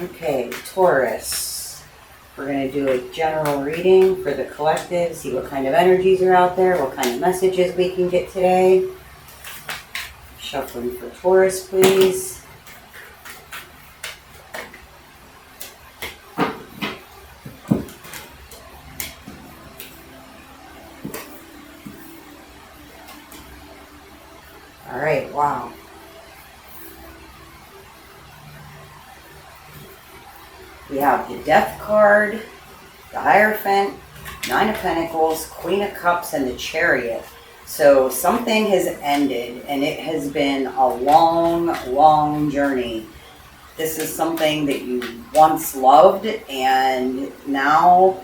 Okay, Taurus. We're going to do a general reading for the collective, see what kind of energies are out there, what kind of messages we can get today. Shuffling for Taurus, please. All right, wow. We have the Death card, the Hierophant, Nine of Pentacles, Queen of Cups, and the Chariot. So something has ended, and it has been a long, long journey. This is something that you once loved, and now,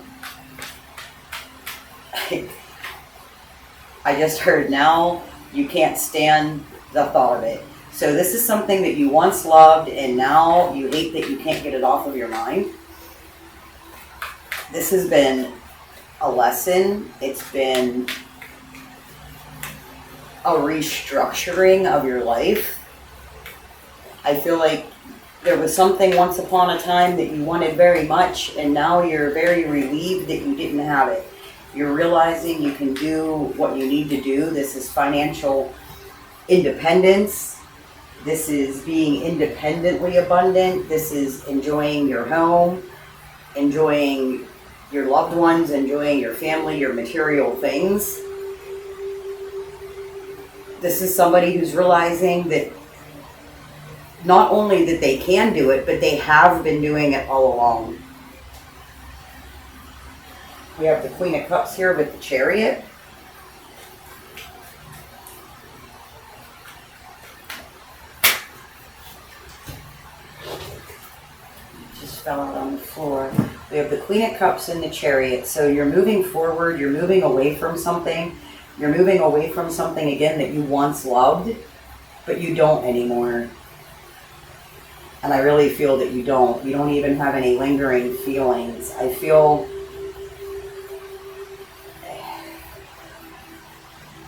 I just heard now, you can't stand the thought of it. So this is something that you once loved, and now you hate that you can't get it off of your mind. This has been a lesson. It's been a restructuring of your life. I feel like there was something once upon a time that you wanted very much, and now you're very relieved that you didn't have it. You're realizing you can do what you need to do. This is financial independence. This is being independently abundant. This is enjoying your home, enjoying your loved ones, enjoying your family, your material things. This is somebody who's realizing that not only that they can do it, but they have been doing it all along. We have the Queen of Cups here with the Chariot. Just fell out on the floor. We have the Queen of Cups and the Chariot. So you're moving forward, you're moving away from something. You're moving away from something again that you once loved, but you don't anymore. And I really feel that you don't. You don't even have any lingering feelings. I feel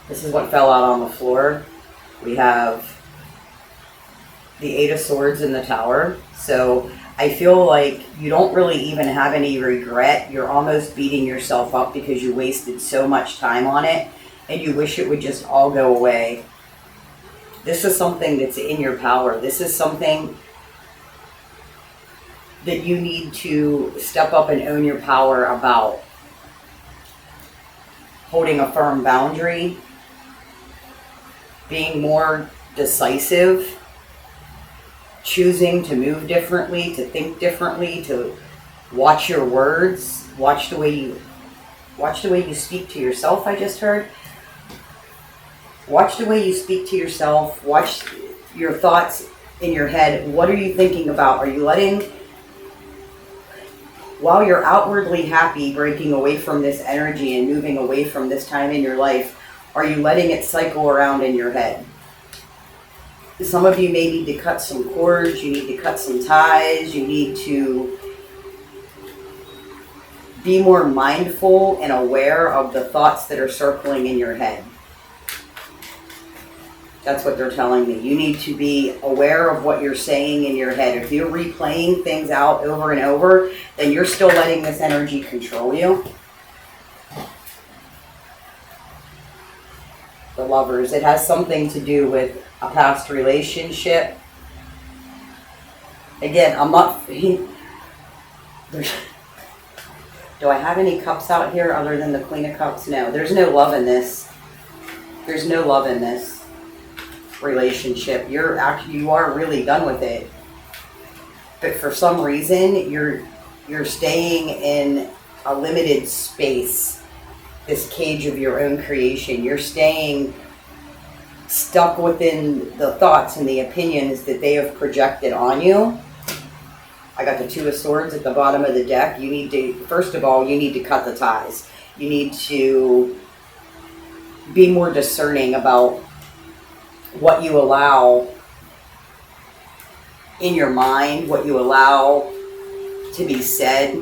this is what fell out on the floor. We have the Eight of Swords in the Tower. So I feel like you don't really even have any regret. You're almost beating yourself up because you wasted so much time on it, and you wish it would just all go away. This is something that's in your power. This is something that you need to step up and own your power about. Holding a firm boundary, being more decisive, choosing to move differently, to think differently, to watch your words, watch the way you speak to yourself. I just heard. Watch the way you speak to yourself. Watch your thoughts in your head. What are you thinking about? Are you letting, while you're outwardly happy, breaking away from this energy and moving away from this time in your life, are you letting it cycle around in your head? Some of you may need to cut some cords, you need to cut some ties, you need to be more mindful and aware of the thoughts that are circling in your head. That's what they're telling me. You need to be aware of what you're saying in your head. If you're replaying things out over and over, then you're still letting this energy control you. The Lovers. It has something to do with a past relationship. Again, I'm not... Do I have any cups out here other than the Queen of Cups? No, there's no love in this. There's no love in this relationship. You are really done with it. But for some reason, you're staying in a limited space. This cage of your own creation. You're staying stuck within the thoughts and the opinions that they have projected on you. I got the Two of Swords at the bottom of the deck. You need to, first of all, you need to cut the ties. You need to be more discerning about what you allow in your mind, what you allow to be said.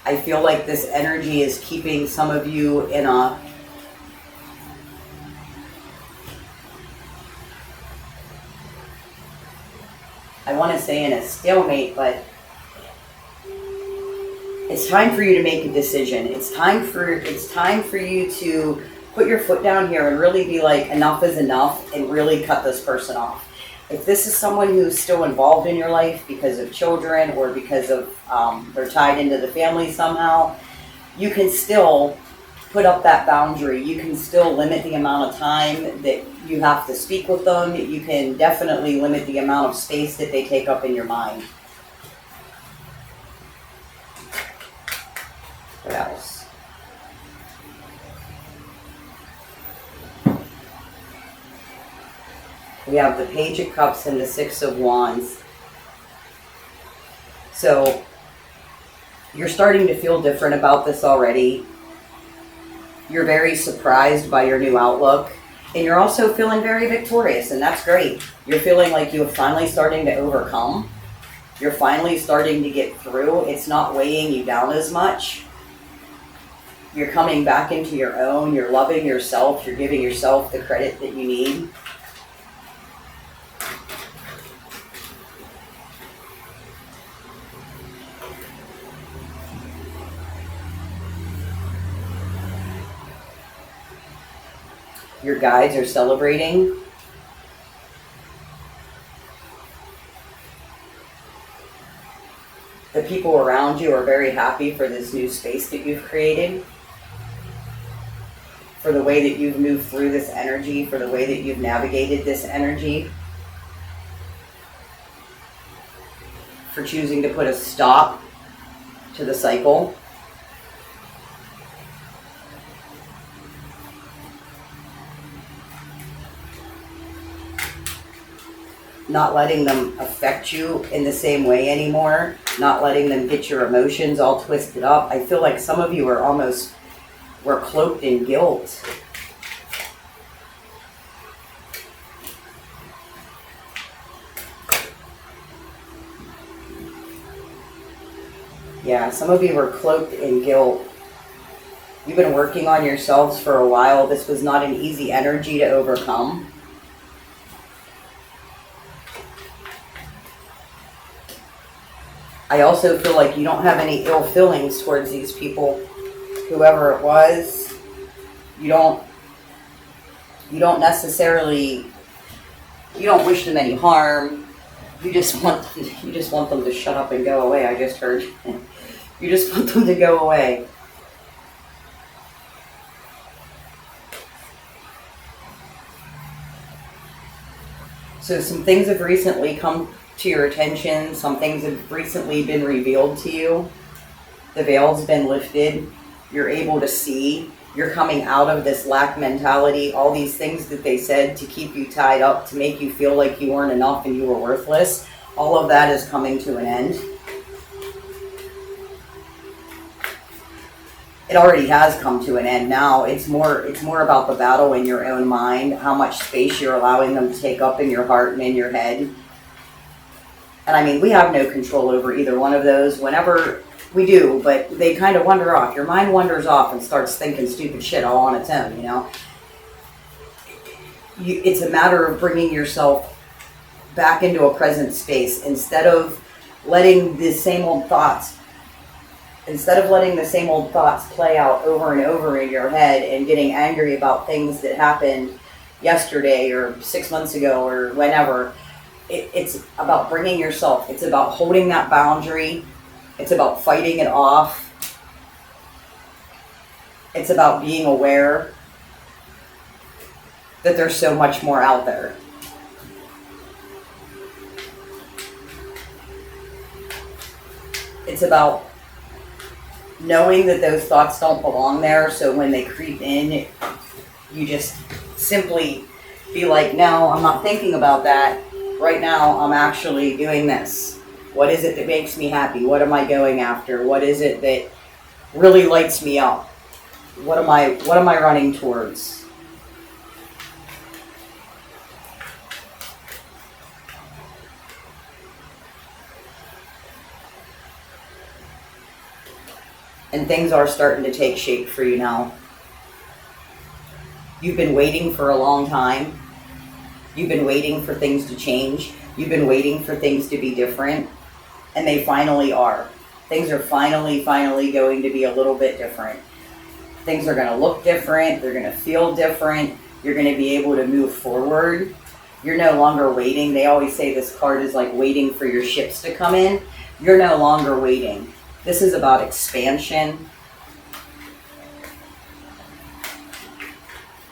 I feel like this energy is keeping some of you in a I want to say in a stalemate, but it's time for you to make a decision. It's time for you to put your foot down here and really be like, enough is enough, and really cut this person off. If this is someone who's still involved in your life because of children or because of they're tied into the family somehow, you can still put up that boundary. You can still limit the amount of time that you have to speak with them. You can definitely limit the amount of space that they take up in your mind. What else? We have the Page of Cups and the Six of Wands. So you're starting to feel different about this already. You're very surprised by your new outlook. And you're also feeling very victorious, and that's great. You're feeling like you're finally starting to overcome. You're finally starting to get through. It's not weighing you down as much. You're coming back into your own. You're loving yourself. You're giving yourself the credit that you need. Your guides are celebrating. The people around you are very happy for this new space that you've created, for the way that you've moved through this energy, for the way that you've navigated this energy, for choosing to put a stop to the cycle. Not letting them affect you in the same way anymore, not letting them get your emotions all twisted up. I feel like some of you were cloaked in guilt. Yeah, some of you were cloaked in guilt. You've been working on yourselves for a while. This was not an easy energy to overcome. I also feel like you don't have any ill feelings towards these people, whoever it was. You don't necessarily, you don't wish them any harm. You just want them to shut up and go away. I just heard. You just want them to go away. So some things have recently come to your attention. Some things have recently been revealed to you. The veil's been lifted. You're able to see. You're coming out of this lack mentality. All these things that they said to keep you tied up, to make you feel like you weren't enough and you were worthless. All of that is coming to an end. It already has come to an end now. It's more about the battle in your own mind, how much space you're allowing them to take up in your heart and in your head. And I mean, we have no control over either one of those. Whenever we do, but they kind of wander off. Your mind wanders off and starts thinking stupid shit all on its own, you know? It's a matter of bringing yourself back into a present space instead of letting the same old thoughts play out over and over in your head and getting angry about things that happened yesterday or 6 months ago or whenever. It's about bringing yourself. It's about holding that boundary. It's about fighting it off. It's about being aware that there's so much more out there. It's about knowing that those thoughts don't belong there, so when they creep in, you just simply be like, no, I'm not thinking about that. Right now, I'm actually doing this. What is it that makes me happy? What am I going after? What is it that really lights me up? What am I running towards? And things are starting to take shape for you now. You've been waiting for a long time. You've been waiting for things to change. You've been waiting for things to be different. And they finally are. Things are finally going to be a little bit different. Things are going to look different. They're going to feel different. You're going to be able to move forward. You're no longer waiting. They always say this card is like waiting for your ships to come in. You're no longer waiting. This is about expansion.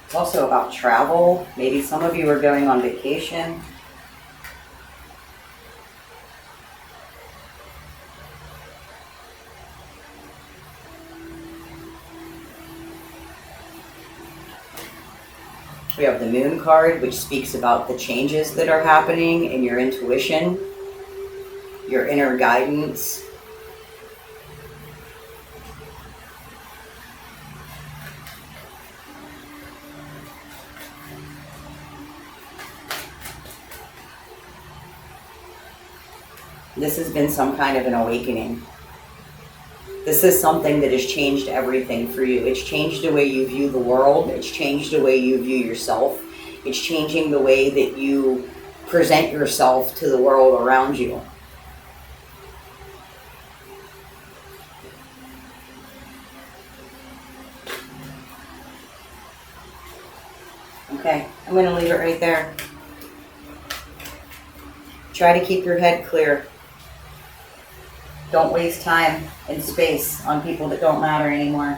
It's also about travel. Maybe some of you are going on vacation. We have the Moon card, which speaks about the changes that are happening in your intuition, your inner guidance. This has been some kind of an awakening. This is something that has changed everything for you. It's changed the way you view the world. It's changed the way you view yourself. It's changing the way that you present yourself to the world around you. Okay, I'm going to leave it right there. Try to keep your head clear. Don't waste time and space on people that don't matter anymore.